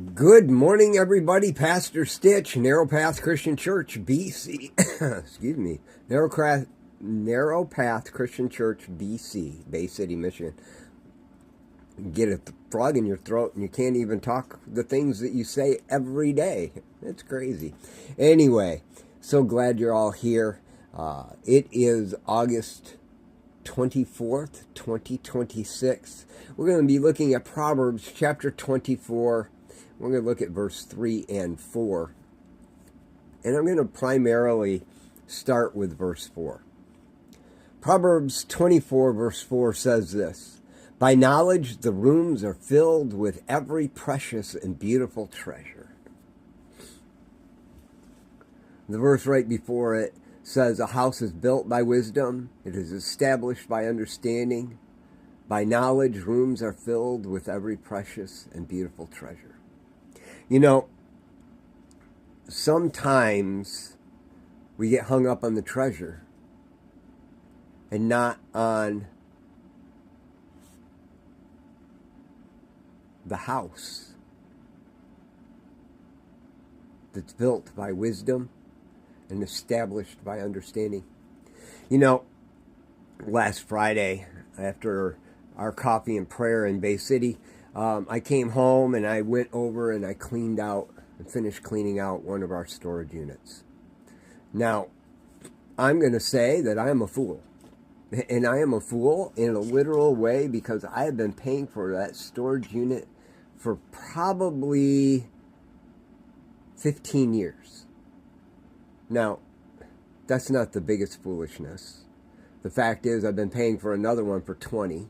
Good morning, everybody. Pastor Stitch, Narrow Path Christian Church, BC. Excuse me. Narrow Path Christian Church, BC, Bay City, Michigan. Get a frog in your throat and you can't even talk the things that you say every day. It's crazy. Anyway, so glad you're all here. It is August 24th, 2026. We're going to be looking at Proverbs chapter 24. We're going to look at verse 3 and 4. And I'm going to primarily start with verse 4. Proverbs 24 verse 4 says this: "By knowledge the rooms are filled with every precious and beautiful treasure." The verse right before it says, "A house is built by wisdom, it is established by understanding. By knowledge rooms are filled with every precious and beautiful treasure." You know, sometimes we get hung up on the treasure and not on the house that's built by wisdom and established by understanding. You know, last Friday, after our coffee and prayer in Bay City, I came home and I went over and I cleaned out and finished cleaning out one of our storage units. Now, I'm going to say that I am a fool. And I am a fool in a literal way because I have been paying for that storage unit for probably 15 years. Now, that's not the biggest foolishness. The fact is I've been paying for another one for 20.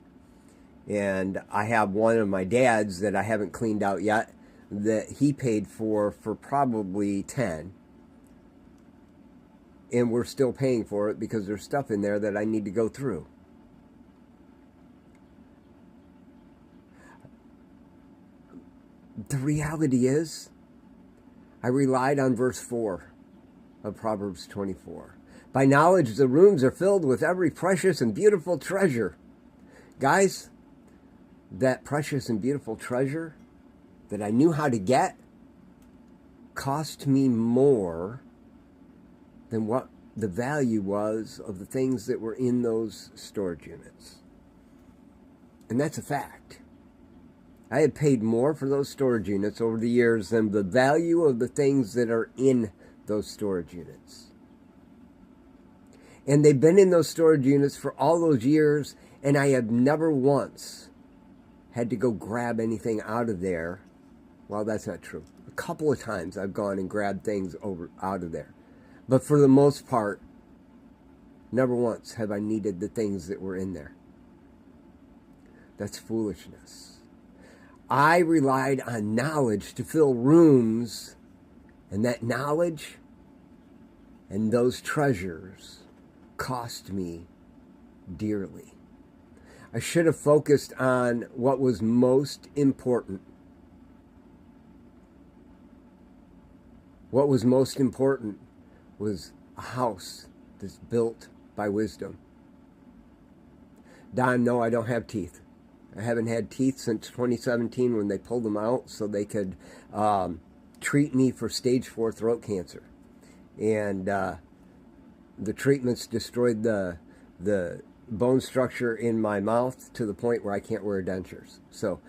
And I have one of my dad's that I haven't cleaned out yet that he paid for probably 10. And we're still paying for it because there's stuff in there that I need to go through. The reality is, I relied on verse 4 of Proverbs 24. "By knowledge the rooms are filled with every precious and beautiful treasure." Guys, that precious and beautiful treasure that I knew how to get cost me more than what the value was of the things that were in those storage units. And that's a fact. I had paid more for those storage units over the years than the value of the things that are in those storage units. And they've been in those storage units for all those years, and I have never once had to go grab anything out of there. Well, that's not true. A couple of times I've gone and grabbed things out of there. But for the most part, never once have I needed the things that were in there. That's foolishness. I relied on knowledge to fill rooms, and that knowledge and those treasures cost me dearly. I should have focused on what was most important. What was most important was a house that's built by wisdom. Don, no, I don't have teeth. I haven't had teeth since 2017 when they pulled them out so they could treat me for stage 4 throat cancer. And the treatments destroyed the bone structure in my mouth to the point where I can't wear dentures. So,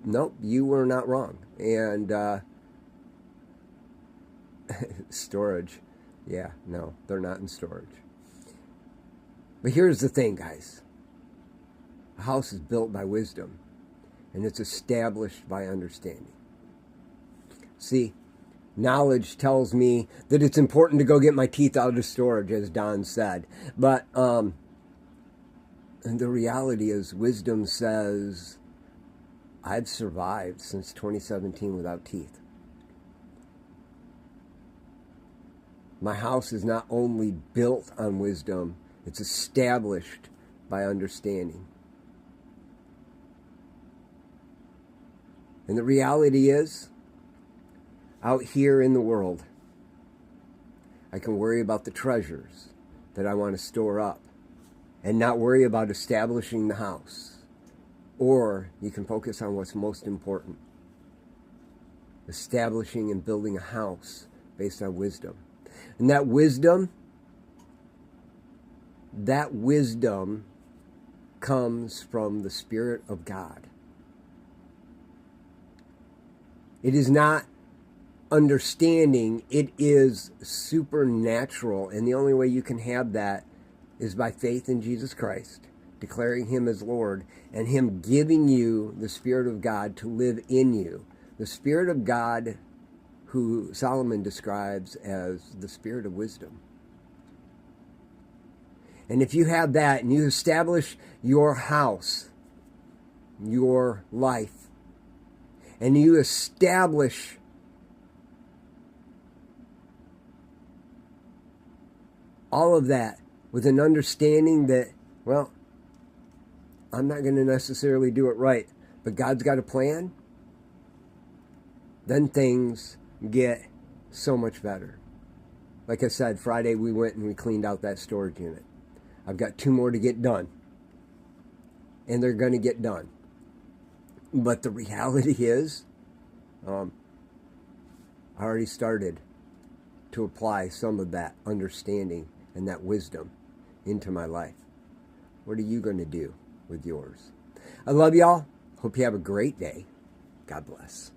nope, you were not wrong. And storage, yeah, no, they're not in storage. But here's the thing, guys. A house is built by wisdom, and it's established by understanding. See, knowledge tells me that it's important to go get my teeth out of storage, as Don said. But and the reality is, wisdom says, I've survived since 2017 without teeth. My house is not only built on wisdom, it's established by understanding. And the reality is, out here in the world, I can worry about the treasures that I want to store up and not worry about establishing the house. Or you can focus on what's most important. establishing and building a house based on wisdom. And that wisdom comes from the Spirit of God. It is not understanding, it is supernatural. And the only way you can have that is by faith in Jesus Christ, declaring Him as Lord, and Him giving you the Spirit of God to live in you. The Spirit of God, who Solomon describes as the Spirit of wisdom. And if you have that and you establish your house, your life, and you establish all of that with an understanding that, well, I'm not going to necessarily do it right, but God's got a plan, then things get so much better. Like I said, Friday we went and we cleaned out that storage unit. I've got 2 more to get done, and they're going to get done. But the reality is, I already started to apply some of that understanding and that wisdom into my life. What are you going to do with yours? I love y'all. Hope you have a great day. God bless.